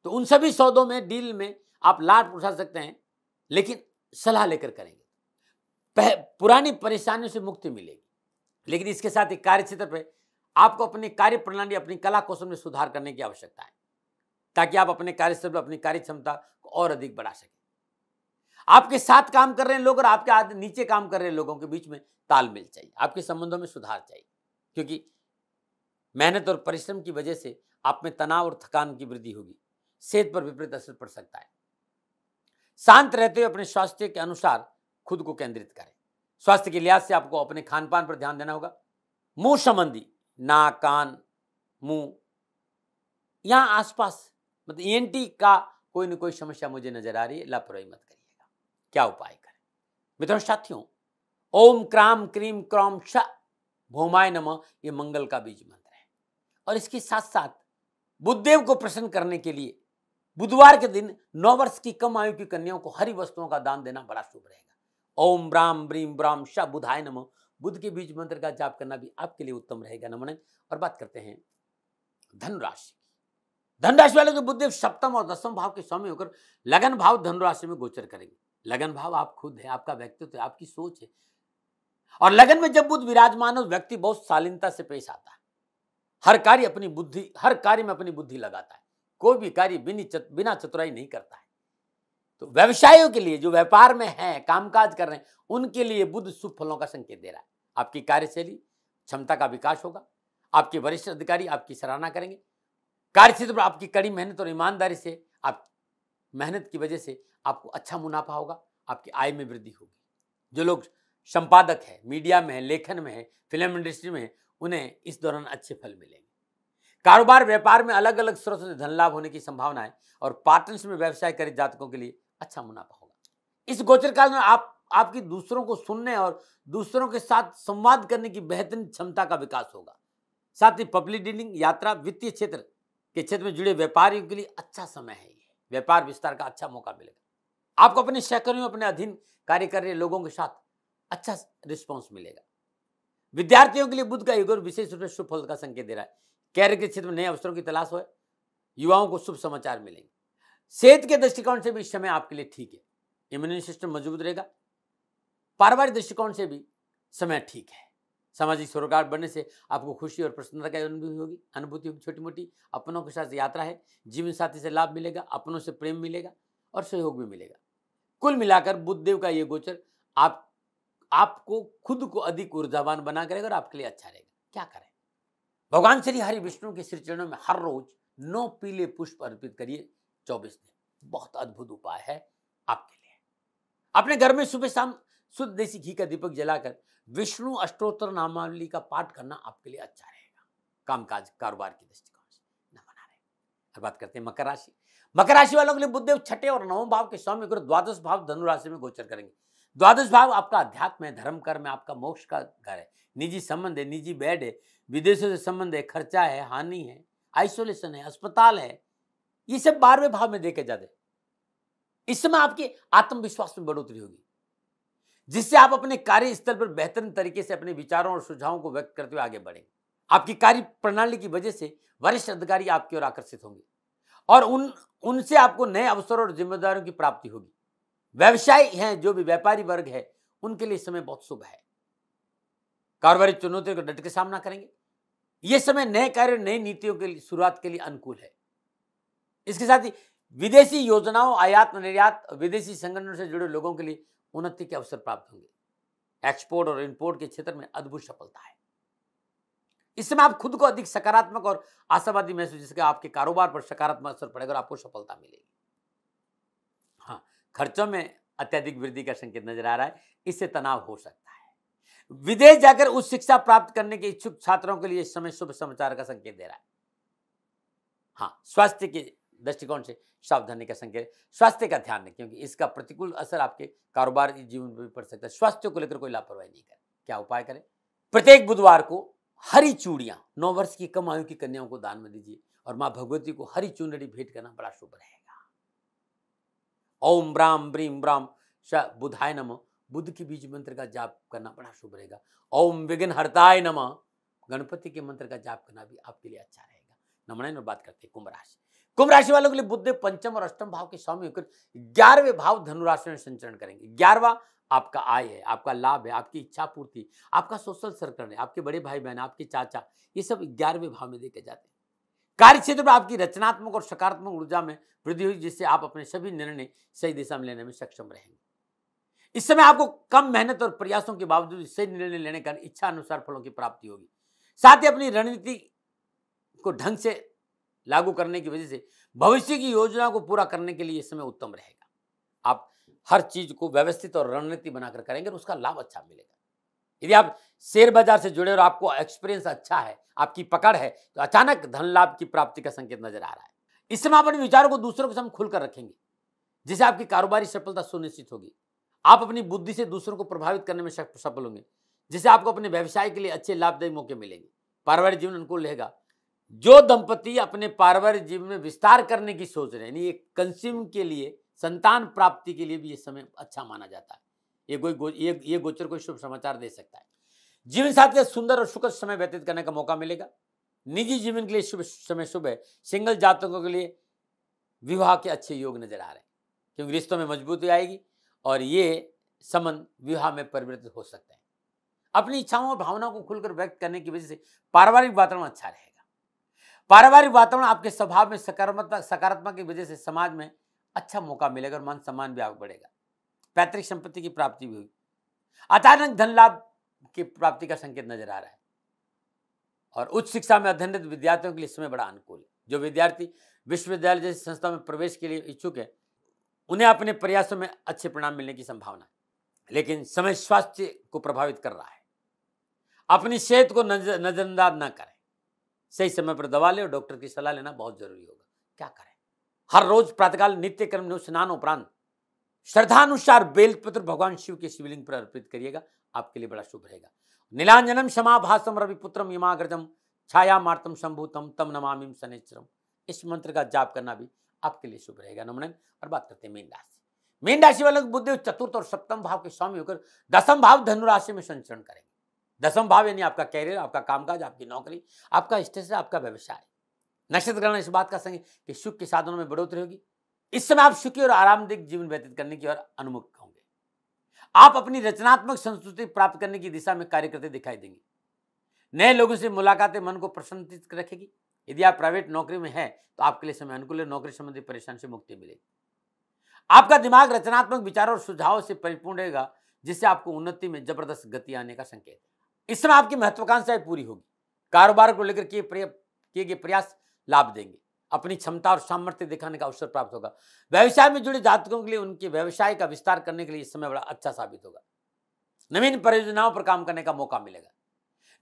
तो उन सभी सौदों में, डील में आप लाभ उठा सकते हैं, लेकिन सलाह लेकर करेंगे। पुरानी परेशानियों से मुक्ति मिलेगी। लेकिन इसके साथ ही कार्य क्षेत्र पे आपको अपनी कार्य प्रणाली, अपनी कला कौशल में सुधार करने की आवश्यकता है, ताकि आप अपने कार्यस्थल पर अपनी कार्य क्षमता को और अधिक बढ़ा सकें। आपके साथ काम कर रहे हैं लोग और आपके नीचे काम कर रहे लोगों के बीच में तालमेल चाहिए, आपके संबंधों में सुधार चाहिए, क्योंकि मेहनत और परिश्रम की वजह से आप में तनाव और थकान की वृद्धि होगी, सेहत पर विपरीत असर पड़ सकता है। शांत रहते हुए अपने स्वास्थ्य के अनुसार खुद को केंद्रित करें। स्वास्थ्य के लिहाज से आपको अपने खान पान पर ध्यान देना होगा। मुंह संबंधी, नाक, कान, मुंह, यहां आसपास मतलब ईएनटी का कोई न कोई समस्या मुझे नजर आ रही है, लापरवाही मत करिएगा। क्या उपाय करें मित्रों साथियों? ओम क्राम क्रीम क्रॉम श भौमाय नमः, ये मंगल का बीज मंत्र है। और इसके साथ साथ बुधदेव को प्रसन्न करने के लिए बुधवार के दिन 9 वर्ष की कम आयु की कन्याओं को हरी वस्तुओं का दान देना बड़ा शुभ रहेगा। ओम ब्राम ब्रीम ब्राम श बुधाय नमः, बुध के बीज मंत्र का जाप करना भी आपके लिए उत्तम रहेगा। नमन। और बात करते हैं धनुराशि की। धनराशि वालों के बुधदेव सप्तम और दसम भाव के स्वामी होकर लगन भाव धनुराशि में गोचर करेंगे। लगन भाव आप खुद है, आपका व्यक्तित्व है, आपकी सोच है। और लगन में जब बुध विराजमान हो, व्यक्ति बहुत शालीनता से पेश आता है। हर कार्य में अपनी बुद्धि लगाता है। कोई भी कार्य बिना चतुराई नहीं करता है। तो व्यवसायियों के लिए, जो व्यापार में है, कामकाज कर रहे हैं, उनके लिए बुध शुभ फलों का संकेत दे रहा है। आपकी कार्यशैली क्षमता का विकास होगा। आपके वरिष्ठ अधिकारी आपकी सराहना करेंगे। कार्यक्षेत्र पर आपकी कड़ी मेहनत और ईमानदारी से, आप मेहनत की वजह से आपको अच्छा मुनाफा होगा। आपकी आय में वृद्धि होगी। जो लोग संपादक है, मीडिया में है, लेखन में है, फिल्म इंडस्ट्री में है, उन्हें इस दौरान अच्छे फल मिलेंगे। कारोबार व्यापार में अलग अलग स्रोतों से धन लाभ होने की संभावना है। और पार्टनर्स में व्यवसाय करे जातकों के लिए अच्छा मुनाफा होगा। इस गोचर काल में आपकी दूसरों को सुनने और दूसरों के साथ संवाद करने की बेहतरीन क्षमता का विकास होगा। साथ ही पब्लिक डीलिंग, यात्रा, वित्तीय क्षेत्र के क्षेत्र में जुड़े व्यापारियों के लिए अच्छा समय है। ये व्यापार विस्तार का अच्छा मौका मिलेगा। आपको अपने सहकर्मियों, अपने अधीन कार्य कर रहे लोगों के साथ अच्छा रिस्पॉन्स मिलेगा। विद्यार्थियों के लिए बुध का योग विशेष रूप से शुभ फल का संकेत दे रहा है। कैरियर के क्षेत्र में नए अवसरों की तलाश हो, युवाओं को शुभ समाचार मिलेंगे। सेहत के दृष्टिकोण से भी इस समय आपके लिए ठीक है। इम्यून सिस्टम मजबूत रहेगा। पारिवारिक दृष्टिकोण से भी समय ठीक है। सामाजिक सरोकार बनने से आपको खुशी और प्रसन्नता की अनुभूति होगी। छोटी मोटी अपनों के साथ यात्रा है। जीवन साथी से लाभ मिलेगा। अपनों से प्रेम मिलेगा और सहयोग भी मिलेगा। कुल मिलाकर बुधदेव का ये गोचर आपको खुद को अधिक ऊर्जावान बना करेगा और आपके लिए अच्छा रहेगा। क्या करें? भगवान श्री हरि विष्णु के श्री चरणों में हर रोज 9 पीले पुष्प अर्पित करिए 24 दिन। बहुत अद्भुत उपाय है आपके लिए। अपने घर में सुबह शाम शुद्ध देसी घी का दीपक जलाकर विष्णु अष्टोत्तर नामावली का पाठ करना आपके लिए अच्छा रहेगा। कामकाज, कारोबार की दृष्टिकोण से न बना रहे। अब बात करते हैं मकर राशि। मकर राशि वालों के लिए बुधदेव छठे और 9वें भाव के स्वामी होकर द्वादश भाव धनु राशि में गोचर करेंगे। द्वादश भाव आपका अध्यात्म है, धर्म कर्म है, आपका मोक्ष का घर है। निजी संबंध है, निजी बेड है, विदेशों से संबंध है, खर्चा है, हानि है, आइसोलेशन है, अस्पताल है, ये सब 12वें भाव में देखे जाते। इस समय आपके आत्मविश्वास में बढ़ोतरी होगी, जिससे आप अपने कार्यस्थल पर बेहतरीन तरीके से अपने विचारों और सुझावों को व्यक्त करते हुए आगे बढ़ेंगे। आपकी कार्य प्रणाली की वजह से वरिष्ठ अधिकारी आपकी ओर आकर्षित होंगे और उनसे आपको नए अवसर और जिम्मेदारियों की प्राप्ति होगी। व्यवसाय हैं, जो भी व्यापारी वर्ग है, उनके लिए समय बहुत शुभ है। कारोबारी चुनौतियों का डट के सामना करेंगे। यह समय नए कार्य, नई नीतियों के लिए शुरुआत के लिए अनुकूल है। इसके साथ ही विदेशी योजनाओं, आयात निर्यात, विदेशी संगठनों से जुड़े लोगों के लिए उन्नति के अवसर प्राप्त होंगे। एक्सपोर्ट और इंपोर्ट के क्षेत्र में अद्भुत सफलता है। इस समय आप खुद को अधिक सकारात्मक और आशावादी महसूस, जिसके आपके कारोबार पर सकारात्मक असर पड़ेगा और आपको सफलता मिलेगी। हाँ, खर्चों में अत्यधिक वृद्धि का संकेत नजर आ रहा है, इससे तनाव हो सकता है। विदेश जाकर उच्च शिक्षा प्राप्त करने के इच्छुक छात्रों के लिए इस समय शुभ समाचार का संकेत दे रहा है। हाँ, स्वास्थ्य के दृष्टिकोण से सावधानी का संकेत। स्वास्थ्य का ध्यान रखें, क्योंकि इसका प्रतिकूल असर आपके कारोबार जीवन पर भी पड़ सकता है। स्वास्थ्य को लेकर कोई लापरवाही नहीं करें। क्या उपाय करें? प्रत्येक बुधवार को हरी चूड़ियां 9 वर्ष की कम आयु की कन्याओं को दान में दीजिए और मां भगवती को हरी चुनरी भेंट करना बड़ा शुभ रहेगा। ओम ब्राम ब्रीम ब्राम श बुधाय नमः, बुद्ध की बीज मंत्र का जाप करना बड़ा शुभ रहेगा। ओम विघ्न हरताय नमः, गणपति के मंत्र का जाप करना भी आपके लिए अच्छा रहेगा। नमन। बात करते हैं कुंभ राशि। कुंभ राशि वालों के लिए बुध पंचम और अष्टम भाव के स्वामी होकर 11वें भाव धनुराशि में संचरण करेंगे। 11वां आपका आय है, आपका लाभ है, आपकी इच्छा पूर्ति, आपका सोशल सर्कल है, आपके बड़े भाई बहन, आपके चाचा, ये सब 11वें भाव में देखे जाते हैं। कार्य क्षेत्र में आपकी रचनात्मक और सकारात्मक ऊर्जा में वृद्धि हुई, जिससे आप अपने सभी निर्णय सही दिशा में लेने में सक्षम रहेंगे। इस समय आपको कम मेहनत और प्रयासों के बावजूद सही निर्णय लेने का इच्छा अनुसार फलों की प्राप्ति होगी। साथ ही अपनी रणनीति को ढंग से लागू करने की वजह से भविष्य की योजना को पूरा करने के लिए इस समय उत्तम रहेगा। आप हर चीज को व्यवस्थित और रणनीति बनाकर करेंगे और उसका लाभ अच्छा मिलेगा। यदि आप शेयर बाजार से जुड़े और आपको एक्सपीरियंस अच्छा है, आपकी पकड़ है, तो अचानक धन लाभ की प्राप्ति का संकेत नजर आ रहा है। इस समय आप अपने विचारों को दूसरों के सामने खुलकर रखेंगे, जिससे आपकी कारोबारी सफलता सुनिश्चित होगी। आप अपनी बुद्धि से दूसरों को प्रभावित करने में सफल होंगे, जिससे आपको अपने व्यवसाय के लिए अच्छे लाभदायी मौके मिलेंगे। पारिवारिक जीवन अनुकूल रहेगा। जो दंपति अपने पारिवारिक जीवन में विस्तार करने की सोच रहे हैं, यानी कंज्यूम के लिए, संतान प्राप्ति के लिए भी ये समय अच्छा माना जाता है। ये गोचर कोई शुभ समाचार दे सकता है। जीवन साथी से सुंदर और सुखद समय व्यतीत करने का मौका मिलेगा। निजी जीवन के लिए शुभ समय शुभ है। सिंगल जातकों के लिए विवाह के अच्छे योग नजर आ रहे हैं, क्योंकि रिश्तों में मजबूती आएगी और ये संबंध विवाह में परिवर्तित हो सकते हैं। अपनी इच्छाओं और भावनाओं को खुलकर व्यक्त करने की वजह से पारिवारिक वातावरण अच्छा रहेगा। पारिवारिक वातावरण आपके स्वभाव में सकारात्मक की वजह से समाज में अच्छा मौका मिलेगा और मान सम्मान भी आगे बढ़ेगा। पैतृक संपत्ति की प्राप्ति भी हुई। अचानक धन लाभ की प्राप्ति का संकेत नजर आ रहा है और उच्च शिक्षा में अध्ययनरत विद्यार्थियों के लिए समय बड़ा अनुकूल है। जो विद्यार्थी विश्वविद्यालय जैसी संस्था में प्रवेश के लिए इच्छुक है, उन्हें अपने प्रयासों में अच्छे परिणाम मिलने की संभावना है, लेकिन समय स्वास्थ्य को प्रभावित कर रहा है। अपनी सेहत को नजरअंदाज न करें। सही समय पर दवा लें और डॉक्टर की सलाह लेना बहुत जरूरी होगा। क्या करें? हर रोज प्रातःकाल नित्य कर्म स्नान उपरांत श्रद्धानुसार बेलपत्र भगवान शिव के शिवलिंग पर अर्पित करिएगा, आपके लिए बड़ा शुभ रहेगा। नीलांजनम क्षमाभासम रविपुत्रम यमाग्रजम छाया मार्तम शंभूतम तम नमामिम शनिश्चरम, इस मंत्र का जाप करना भी आपके लिए शुभ रहेगा। नमन। और बात करते हैं मीन राशि। मीन राशि वालों बुध चतुर्थ और सप्तम भाव के स्वामी होकर दसम भाव धनु राशि में संचरण करेंगे। दसम भाव यानी आपका कैरियर, आपका कामकाज, आपकी नौकरी, आपका स्टेटस, आपका व्यवसाय। नक्षत्र गणना इस बात का संग कि सुख के साधनों में बढ़ोतरी होगी। इस समय आप सुखी और आरामदायक जीवन व्यतीत करने की ओर उन्मुख होंगे। आप अपनी रचनात्मक संस्कृति प्राप्त करने की दिशा में कार्य करते दिखाई देंगे। नए लोगों से मुलाकातें मन को प्रसन्नचित्त रखेगी। यदि आप प्राइवेट नौकरी में हैं तो आपके लिए समय अनुकूल है। नौकरी संबंधी परेशानी से मुक्ति मिलेगी। आपका दिमाग रचनात्मक विचारों और सुझावों से परिपूर्ण रहेगा, जिससे आपको उन्नति में जबरदस्त गति आने का संकेत है। इस समय आपकी महत्वाकांक्षाएं पूरी होगी। कारोबार को लेकर किए गए प्रयास लाभ देंगे। अपनी क्षमता और सामर्थ्य दिखाने का अवसर प्राप्त होगा। व्यवसाय में जुड़े जातकों के लिए उनके व्यवसाय का विस्तार करने के लिए इस समय बड़ा अच्छा साबित होगा। नवीन परियोजनाओं पर काम करने का मौका मिलेगा।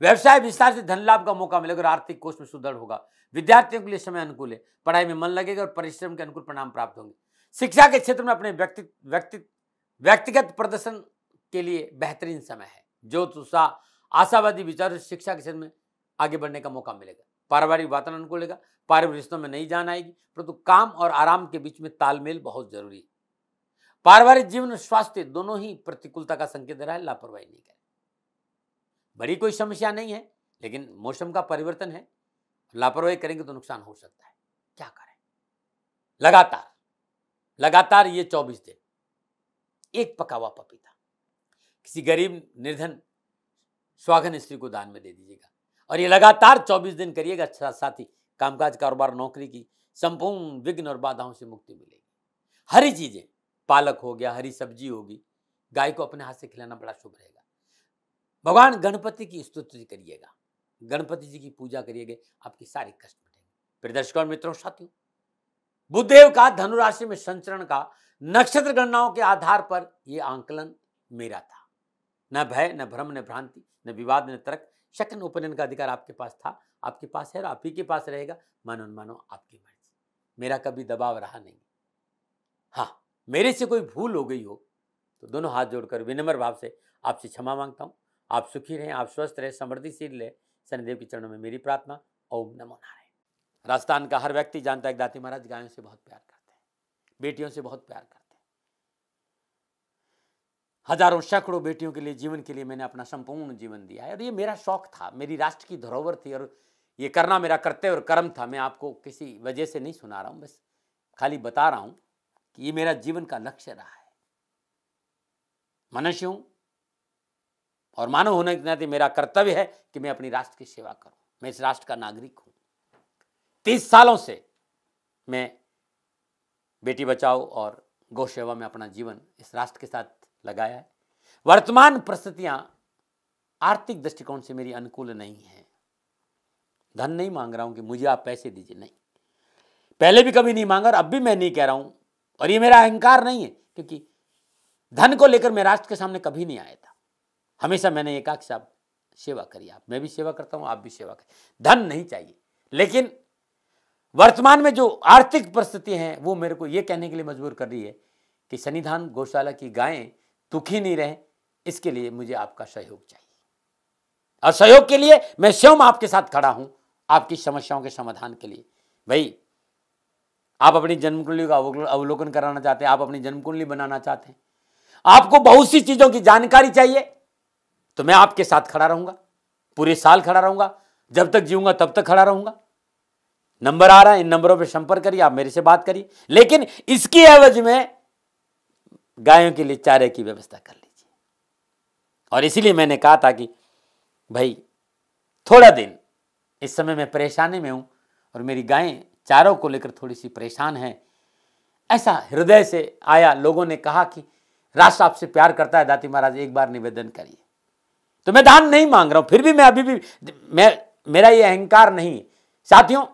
व्यवसाय विस्तार से धन लाभ का मौका मिलेगा और आर्थिक कोष में सुदृढ़ होगा। विद्यार्थियों के लिए समय अनुकूल है। पढ़ाई में मन लगेगा और परिश्रम के अनुकूल परिणाम प्राप्त होंगे। शिक्षा के क्षेत्र में अपने व्यक्तिगत प्रदर्शन के लिए बेहतरीन समय है। जो उत्साह आशावादी विचारों से शिक्षा के क्षेत्र में आगे बढ़ने का मौका मिलेगा। पारिवारिक वातावरण अनुकूल रहेगा। पारिवारिक रिश्तों में नई जान आएगी, परंतु काम और आराम के बीच में तालमेल बहुत जरूरी है। पारिवारिक जीवन और स्वास्थ्य दोनों ही प्रतिकूलता का संकेत दे रहा है। लापरवाही नहीं करें। बड़ी कोई समस्या नहीं है, लेकिन मौसम का परिवर्तन है। लापरवाही करेंगे तो नुकसान हो सकता है। क्या करें? लगातार ये 24 दिन एक पका हुआ पपीता किसी गरीब निर्धन स्वागन स्त्री को दान में दे दीजिएगा और ये लगातार 24 दिन करिएगा। साथ ही कामकाज, कारोबार, नौकरी की संपूर्ण विघ्न और बाधाओं से मुक्ति मिलेगी। हरी चीजें, पालक हो गया, हरी सब्जी होगी, गाय को अपने हाथ से खिलाना बड़ा शुभ रहेगा। भगवान गणपति की स्तुति करिएगा, गणपति जी की पूजा करिएगा, आपकी सारी कष्ट मिटेंगे। प्रिय दर्शकों, मित्रों, साथियों, बुधदेव का धनु राशि में संचरण का नक्षत्र गणनाओं के आधार पर यह आंकलन मेरा था। न भय, न भ्रम, न भ्रांति, न विवाद, न तर्क, शक, न उपनयन का अधिकार आपके पास था, आपके पास है और आप ही के पास रहेगा। मानो न मानो आपकी मर्जी। मेरा कभी दबाव रहा नहीं। हाँ, मेरे से कोई भूल हो गई हो तो दोनों हाथ जोड़कर विनम्र भाव से आपसे क्षमा मांगता हूँ। आप सुखी रहें, आप स्वस्थ रहें, समृद्धिशील रहे। शनिदेव के चरणों में मेरी प्रार्थना। ओम नमो नारायण। राजस्थान का हर व्यक्ति जानता है दाती महाराज गायों से बहुत प्यार करते हैं, बेटियों से बहुत प्यार करते हैं। हजारों सैकड़ों बेटियों के लिए, जीवन के लिए मैंने अपना संपूर्ण जीवन दिया है और ये मेरा शौक था, मेरी राष्ट्र की धरोहर थी और ये करना मेरा कर्तव्य और कर्म था। मैं आपको किसी वजह से नहीं सुना रहा हूं, बस खाली बता रहा हूं कि ये मेरा जीवन का लक्ष्य रहा है। मनुष्य हूं और मानव होने के नाते मेरा कर्तव्य है कि मैं अपनी राष्ट्र की सेवा करूं। मैं इस राष्ट्र का नागरिक हूं। 30 सालों से मैं बेटी बचाओ और गौ सेवा में अपना जीवन इस राष्ट्र के साथ लगाया है। वर्तमान परिस्थितियां आर्थिक दृष्टिकोण से मेरी अनुकूल नहीं है। धन नहीं मांग रहा हूं कि मुझे आप पैसे दीजिए, नहीं, पहले भी कभी नहीं मांगा और अब भी मैं नहीं कह रहा हूं और ये मेरा अहंकार नहीं है, क्योंकि धन को लेकर मैं राष्ट्र के सामने कभी नहीं आया था। हमेशा मैंने ये कहा कि साहब सेवा करिए, आप, मैं भी सेवा करता हूं, आप भी सेवा करें, धन नहीं चाहिए। लेकिन वर्तमान में जो आर्थिक परिस्थिति है वो मेरे को ये कहने के लिए मजबूर कर रही है कि सन्निधान गौशाला की गायें दुखी नहीं रहे, इसके लिए मुझे आपका सहयोग चाहिए और सहयोग के लिए मैं स्वयं आपके साथ खड़ा हूं, आपकी समस्याओं के समाधान के लिए। भाई, आप अपनी जन्म कुंडली का अवलोकन कराना चाहते हैं, आप अपनी जन्म कुंडली बनाना चाहते हैं, आपको बहुत सी चीजों की जानकारी चाहिए, तो मैं आपके साथ खड़ा रहूंगा, पूरे साल खड़ा रहूंगा, जब तक जीऊंगा तब तक खड़ा रहूंगा। नंबर आ रहा है, इन नंबरों पर संपर्क करिए, आप मेरे से बात करिए, लेकिन इसकी एवज में गायों के लिए चारे की व्यवस्था कर लीजिए। और इसीलिए मैंने कहा था कि भाई थोड़ा दिन, इस समय मैं परेशानी में हूं और मेरी गायें चारों को लेकर थोड़ी सी परेशान हैं। ऐसा हृदय से आया, लोगों ने कहा कि राष्ट्र आपसे प्यार करता है दाती महाराज, एक बार निवेदन करिए। तो मैं दान नहीं मांग रहा हूं, फिर भी मैं अभी भी मेरा ये अहंकार नहीं है साथियों,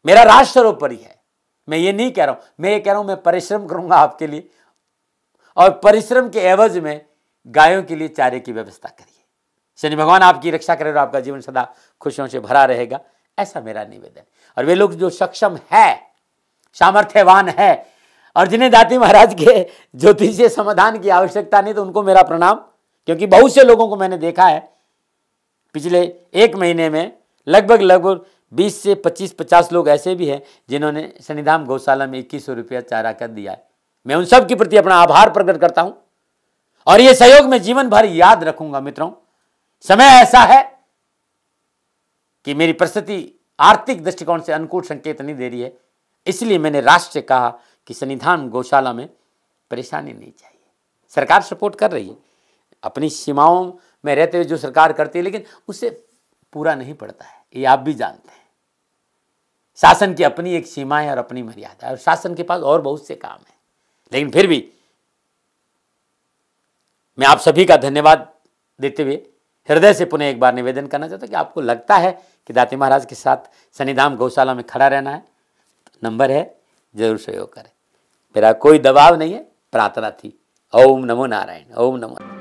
मेरा राष्ट्र सर्वोपरि है। मैं ये नहीं कह रहा हूं, मैं ये कह रहा हूं मैं परिश्रम करूंगा आपके लिए और परिश्रम के एवज में गायों के लिए चारे की व्यवस्था करिए। शनि भगवान आपकी रक्षा करे और आपका जीवन सदा खुशियों से भरा रहेगा, ऐसा मेरा निवेदन। और वे लोग जो सक्षम है, सामर्थ्यवान है और जिन्हें दाती महाराज के ज्योतिषीय समाधान की आवश्यकता नहीं, तो उनको मेरा प्रणाम, क्योंकि बहुत से लोगों को मैंने देखा है पिछले 1 महीने में लगभग 20 से 25-50 लोग ऐसे भी हैं जिन्होंने सन्निधान गौशाला में 2100 रुपया चारा कर दिया है। मैं उन सब के प्रति अपना आभार प्रकट करता हूं और ये सहयोग मैं जीवन भर याद रखूंगा। मित्रों, समय ऐसा है कि मेरी परिस्थिति आर्थिक दृष्टिकोण से अनुकूल संकेत नहीं दे रही है, इसलिए मैंने राष्ट्र से कहा कि सन्निधान गौशाला में परेशानी नहीं चाहिए। सरकार सपोर्ट कर रही है, अपनी सीमाओं में रहते हुए जो सरकार करती है, लेकिन उससे पूरा नहीं पड़ता है, ये आप भी जानते हैं। शासन की अपनी एक सीमा है और अपनी मर्यादा है और शासन के पास और बहुत से काम है, लेकिन फिर भी मैं आप सभी का धन्यवाद देते हुए हृदय से पुनः एक बार निवेदन करना चाहता हूं कि आपको लगता है कि दाती महाराज के साथ सन्निधान गौशाला में खड़ा रहना है, तो नंबर है, जरूर सहयोग करें। मेरा कोई दबाव नहीं है, प्रार्थना थी। ओम नमो नारायण, ओम नमो।